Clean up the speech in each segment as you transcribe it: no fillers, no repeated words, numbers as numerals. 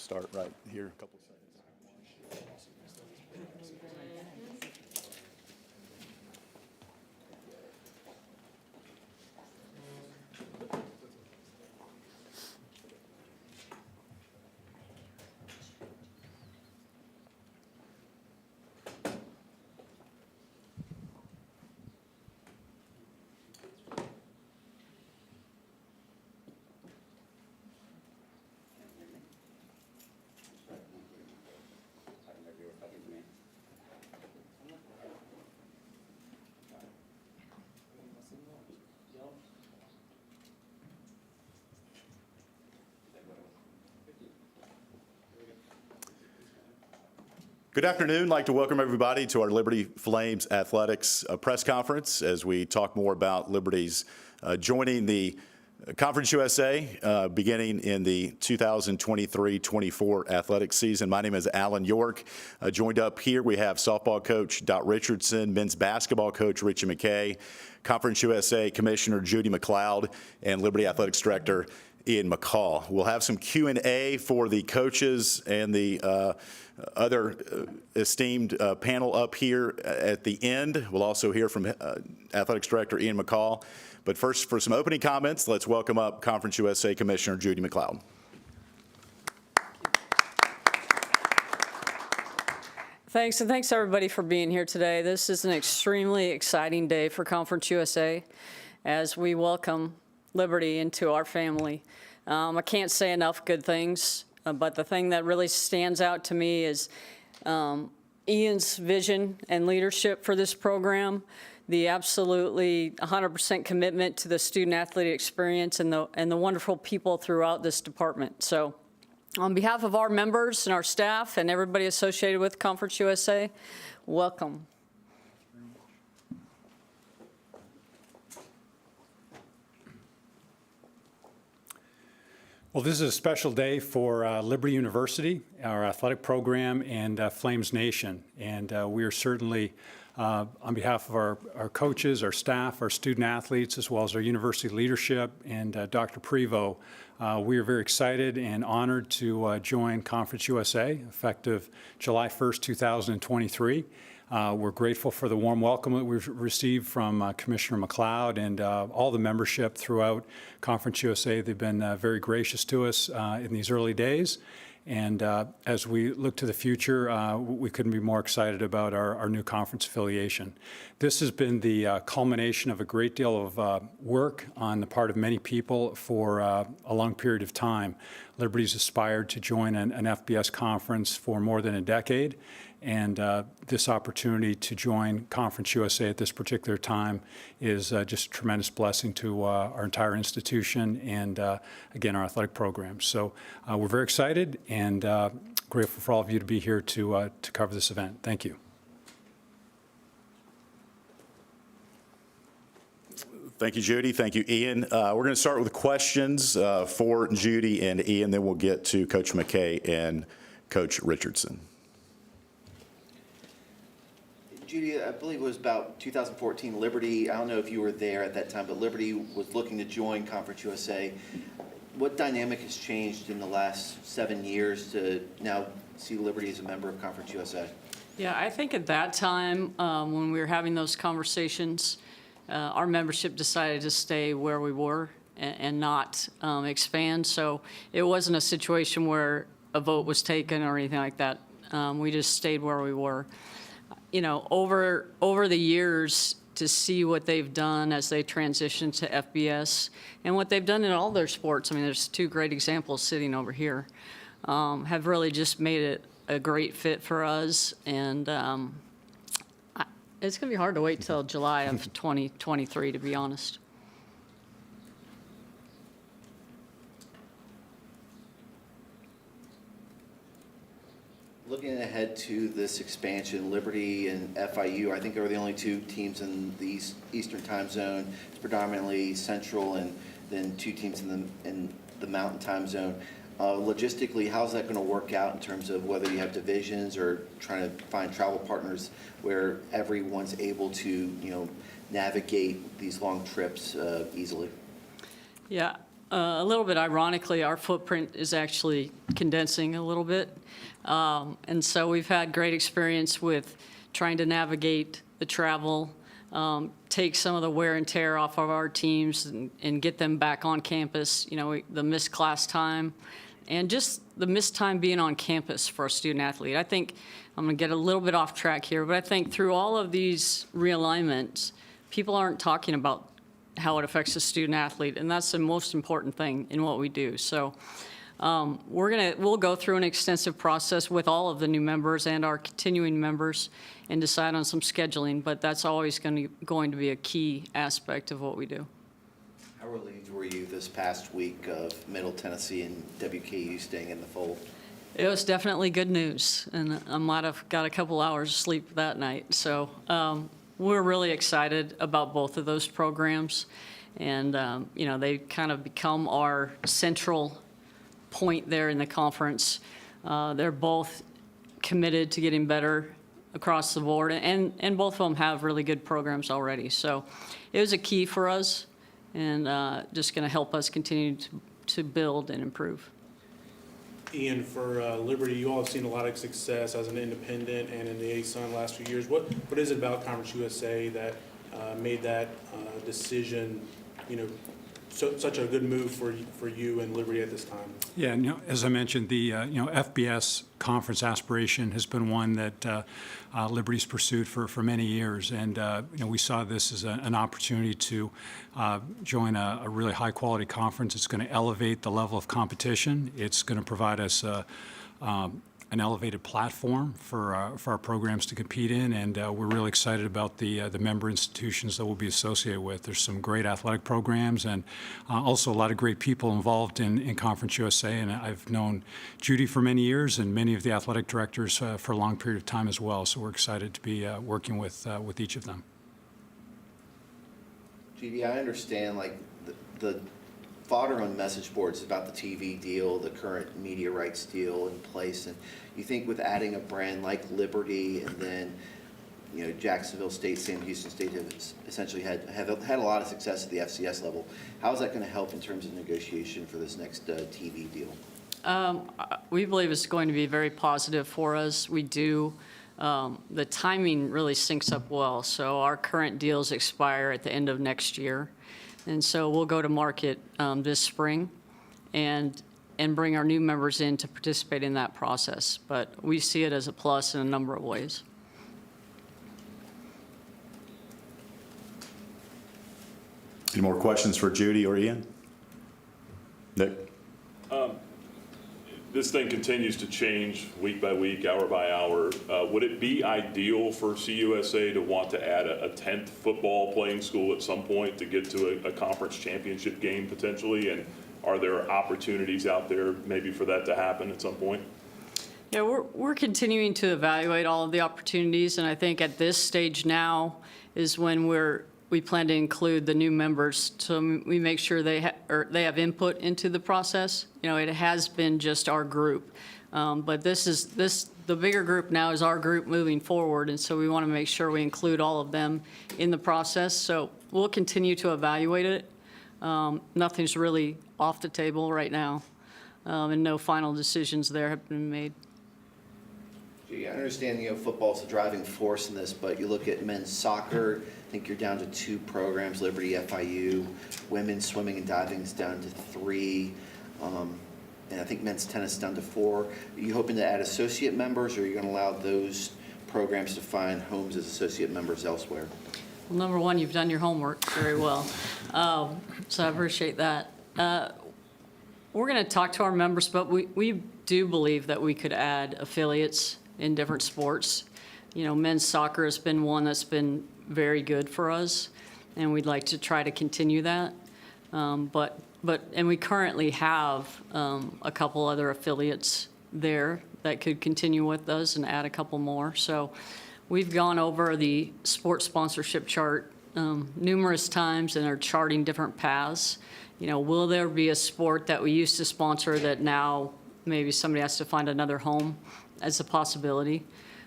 start right here in a couple of seconds. Good afternoon. I'd like to welcome everybody to our Liberty Flames Athletics press conference as we talk more about Liberty's joining the Conference USA beginning in the 2023-24 athletic season. My name is Alan York. Joined up here, we have softball coach Dot Richardson, men's basketball coach Richie McKay, Conference USA Commissioner Judy Mcleod, and Liberty Athletics Director Ian McCall. We'll have some Q&A for the coaches and the other esteemed panel up here at the end. We'll also hear from Athletics Director Ian McCall. But first, for some opening comments, let's welcome up Conference USA Commissioner Judy Mcleod. Thanks, and thanks everybody for being here today. This is an extremely exciting day for Conference USA as we welcome Liberty into our family. I can't say enough good things, but the thing that really stands out to me is Ian's vision and leadership for this program, the absolutely 100% commitment to the student-athlete experience and the wonderful people throughout this department. So on behalf of our members and our staff and everybody associated with Conference USA, welcome. Well, this is a special day for Liberty University, our athletic program, and Flames Nation. And we are certainly, on behalf of our coaches, our staff, our student athletes, as well as our university leadership and Dr. Prevost, we are very excited and honored to join Conference USA effective July 1st, 2023. We're grateful for the warm welcome that we've received from Commissioner Mcleod and all the membership throughout Conference USA. They've been very gracious to us in these early days. And as we look to the future, we couldn't be more excited about our new conference affiliation. This has been the culmination of a great deal of work on the part of many people for a long period of time. Liberty's aspired to join an FBS conference for more than a decade. And this opportunity to join Conference USA at this particular time is just a tremendous blessing to our entire institution and, again, our athletic program. So we're very excited and grateful for all of you to be here to cover this event. Thank you. Thank you, Judy. Thank you, Ian. We're going to start with questions for Judy and Ian, then we'll get to Coach McKay and Coach Richardson. Judy, I believe it was about 2014, Liberty, I don't know if you were there at that time, but Liberty was looking to join Conference USA. What dynamic has changed in the last 7 years to now see Liberty as a member of Conference USA? Yeah, I think at that time, when we were having those conversations, our membership decided to stay where we were and not expand. So it wasn't a situation where a vote was taken or anything like that. We just stayed where we were. You know, over the years, to see what they've done as they transition to FBS and what they've done in all their sports. I mean, there's two great examples sitting over here, have really just made it a great fit for us. And it's going to be hard to wait till July of 2023, to be honest. Looking ahead to this expansion, Liberty and FIU, I think are the only two teams in the Eastern time zone. It's predominantly Central, and then two teams in the Mountain time zone. Logistically, how's that going to work out in terms of whether you have divisions or trying to find travel partners where everyone's able to, navigate these long trips easily? Yeah, a little bit ironically, our footprint is actually condensing a little bit. And so we've had great experience with trying to navigate the travel, take some of the wear and tear off of our teams and get them back on campus, the missed class time, and just the missed time being on campus for a student athlete. I think I'm going to get a little bit off track here, but I think through all of these realignments, people aren't talking about how it affects the student athlete, and that's the most important thing in what we do. So we'll go through an extensive process with all of the new members and our continuing members and decide on some scheduling, but that's always going to be a key aspect of what we do. How relieved were you this past week of Middle Tennessee and WKU staying in the fold? It was definitely good news, and I might have got a couple hours of sleep that night. So we're really excited about both of those programs, and they kind of become our central point there in the conference. They're both committed to getting better across the board, and both of them have really good programs already. So it was a key for us, and just going to help us continue to build and improve. Ian, for Liberty, you all have seen a lot of success as an independent and in the ASUN last few years. What is it about Conference USA that made that decision, such a good move for you and Liberty at this time? Yeah, as I mentioned, the FBS conference aspiration has been one that Liberty's pursued for many years, and we saw this as an opportunity to join a really high-quality conference. It's going to elevate the level of competition. It's going to provide us an elevated platform for our programs to compete in, and we're really excited about the member institutions that we'll be associated with. There's some great athletic programs and also a lot of great people involved in Conference USA, and I've known Judy for many years and many of the athletic directors for a long period of time as well, so we're excited to be working with each of them. Judy, I understand the fodder on message boards is about the TV deal, the current media rights deal in place, and you think with adding a brand like Liberty and then Jacksonville State, Sam Houston State have essentially had a lot of success at the FCS level. How is that going to help in terms of negotiation for this next TV deal? We believe it's going to be very positive for us. We do. The timing really syncs up well. So our current deals expire at the end of next year. And so we'll go to market this spring and bring our new members in to participate in that process. But we see it as a plus in a number of ways. Any more questions for Judy or Ian? Nick? This thing continues to change week by week, hour by hour. Would it be ideal for CUSA to want to add a 10th football playing school at some point to get to a conference championship game potentially? And are there opportunities out there maybe for that to happen at some point? Yeah, we're continuing to evaluate all of the opportunities, and I think at this stage now is when we plan to include the new members, so we make sure they have input into the process. It has been just our group, but the bigger group now is our group moving forward, and so we want to make sure we include all of them in the process. So we'll continue to evaluate it. Nothing's really off the table right now, and no final decisions there have been made. I understand, football's the driving force in this, but you look at men's soccer, I think you're down to 2 programs, Liberty, FIU. Women's swimming and diving is down to 3. And I think men's tennis is down to 4. Are you hoping to add associate members, or are you going to allow those programs to find homes as associate members elsewhere? Well, number one, you've done your homework very well, so I appreciate that. We're going to talk to our members, but we do believe that we could add affiliates in different sports. Men's soccer has been one that's been very good for us, and we'd like to try to continue that. And we currently have a couple other affiliates there that could continue with us and add a couple more. So we've gone over the sports sponsorship chart numerous times and are charting different paths. Will there be a sport that we used to sponsor that now maybe somebody has to find another home? As a possibility.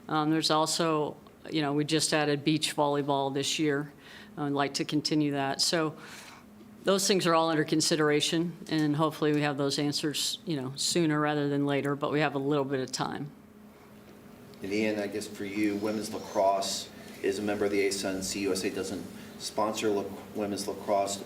There's also, we just added beach volleyball this year. I'd like to continue that. So those things are all under consideration, and hopefully we have those answers, sooner rather than later, but we have a little bit of time. And Ian, I guess for you, women's lacrosse is a member of the ASUN. CUSA doesn't sponsor women's lacrosse.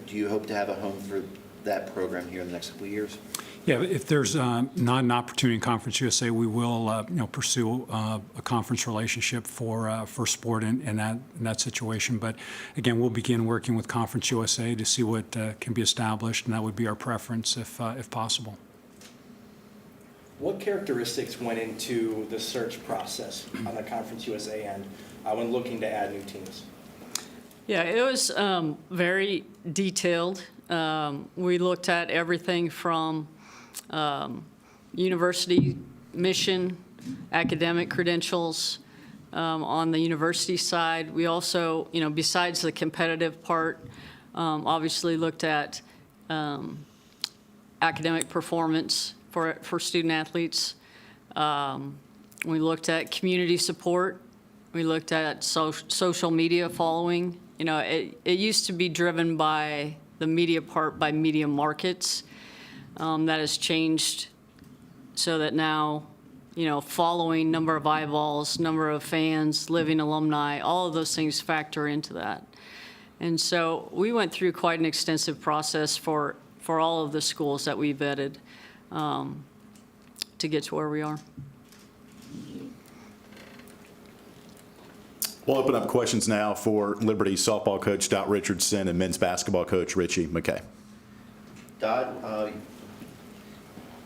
Do you hope to have a home for that program here in the next couple of years? Yeah, if there's not an opportunity in Conference USA, we will, pursue a conference relationship for sport in that situation. But again, we'll begin working with Conference USA to see what can be established, and that would be our preference if possible. What characteristics went into the search process on the Conference USA end when looking to add new teams? Yeah, it was very detailed. We looked at everything from university mission, academic credentials. On the university side, we also, besides the competitive part, obviously looked at academic performance for student athletes. We looked at community support. We looked at social media following. It used to be driven by the media part by media markets. That has changed so that now, following, number of eyeballs, number of fans, living alumni, all of those things factor into that. And so we went through quite an extensive process for all of the schools that we vetted to get to where we are. We'll open up questions now for Liberty softball coach Dot Richardson and men's basketball coach Richie McKay. Dot,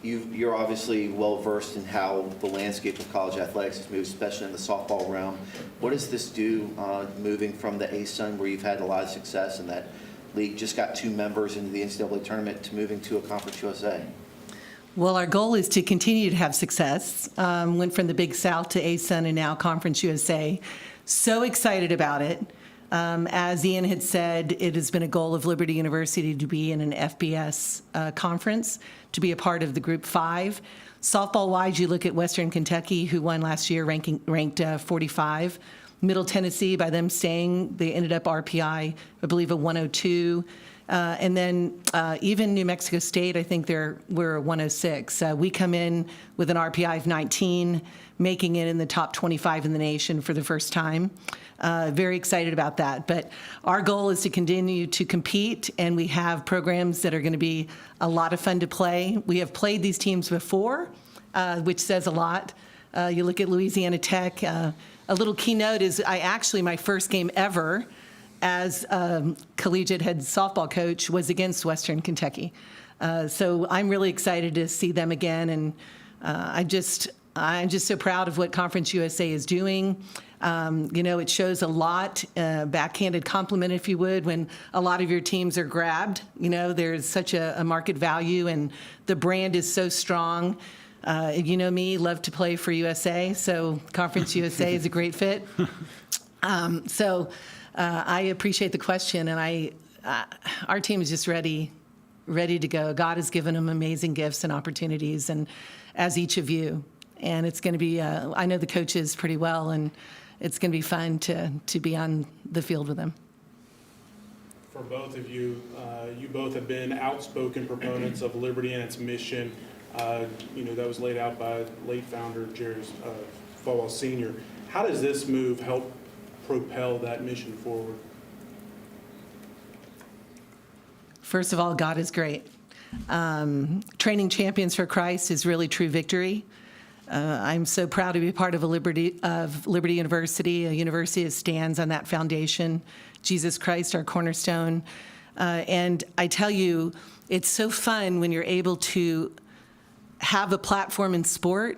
you're obviously well-versed in how the landscape of college athletics has moved, especially in the softball realm. What does this do moving from the ASUN, where you've had a lot of success and that league just got 2 members into the NCAA tournament, to moving to a Conference USA? Well, our goal is to continue to have success. Went from the Big South to ASUN and now Conference USA. So excited about it. As Ian had said, it has been a goal of Liberty University to be in an FBS conference, to be a part of the Group 5. Softball-wise, you look at Western Kentucky, who won last year, ranked 45. Middle Tennessee, by them staying, they ended up RPI, I believe, a 102. And then even New Mexico State, I think we're a 106. We come in with an RPI of 19, making it in the top 25 in the nation for the first time. Very excited about that. But our goal is to continue to compete, and we have programs that are going to be a lot of fun to play. We have played these teams before, which says a lot. You look at Louisiana Tech. A little keynote is my first game ever as collegiate head softball coach was against Western Kentucky. So I'm really excited to see them again, and I'm just so proud of what Conference USA is doing. It shows a lot, backhanded compliment, if you would, when a lot of your teams are grabbed. There's such a market value, and the brand is so strong. Me, love to play for USA, so Conference USA is a great fit. I appreciate the question, and our team is just ready to go. God has given them amazing gifts and opportunities, and as each of you. And it's going to be, I know the coaches pretty well, and it's going to be fun to be on the field with them. For both of you, you both have been outspoken proponents of Liberty and its mission. That was laid out by late founder Jerry Falwell Sr. How does this move help propel that mission forward? First of all, God is great. Training champions for Christ is really true victory. I'm so proud to be a part of Liberty University, a university that stands on that foundation, Jesus Christ, our cornerstone. And I tell you, it's so fun when you're able to have a platform in sport,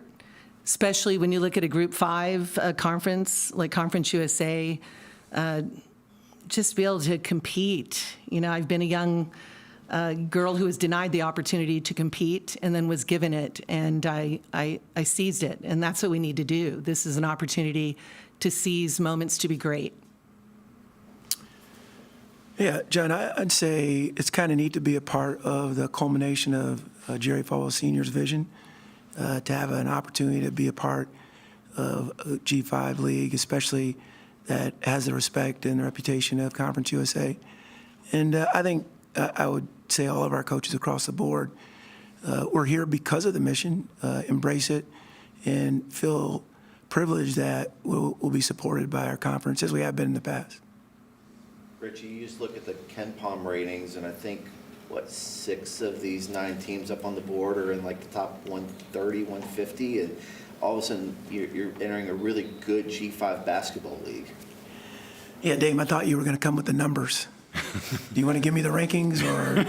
especially when you look at a Group 5 conference like Conference USA, just be able to compete. I've been a young girl who was denied the opportunity to compete and then was given it, and I seized it, and that's what we need to do. This is an opportunity to seize moments to be great. Yeah, John, I'd say it's kind of neat to be a part of the culmination of Jerry Falwell Sr.'s vision, to have an opportunity to be a part of a G5 league, especially that has the respect and the reputation of Conference USA. And I think I would say all of our coaches across the board, we're here because of the mission, embrace it, and feel privileged that we'll be supported by our conference as we have been in the past. Richie, you just look at the Ken Palm ratings, and I think, 6 of these 9 teams up on the board are in like the top 130, 150, and all of a sudden you're entering a really good G5 basketball league. Yeah, Dave, I thought you were going to come with the numbers. Do you want to give me the rankings, or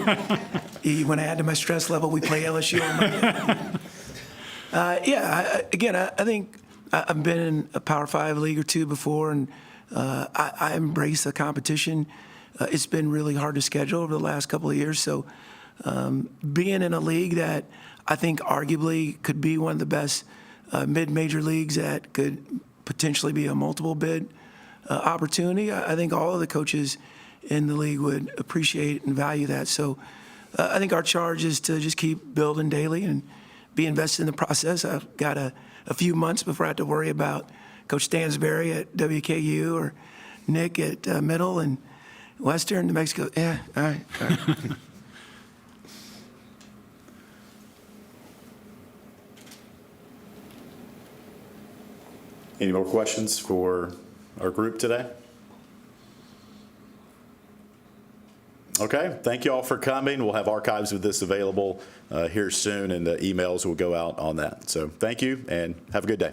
you want to add to my stress level? We play LSU on Monday. I think I've been in a Power 5 league or two before, and I embrace the competition. It's been really hard to schedule over the last couple of years, so being in a league that I think arguably could be one of the best mid-major leagues that could potentially be a multiple bid opportunity, I think all of the coaches in the league would appreciate and value that. So I think our charge is to just keep building daily and be invested in the process. I've got a few months before I have to worry about Coach Stansberry at WKU or Nick at Middle and Western New Mexico. Yeah, all right. Any more questions for our group today? Okay, thank you all for coming. We'll have archives of this available here soon, and the emails will go out on that. So thank you, and have a good day.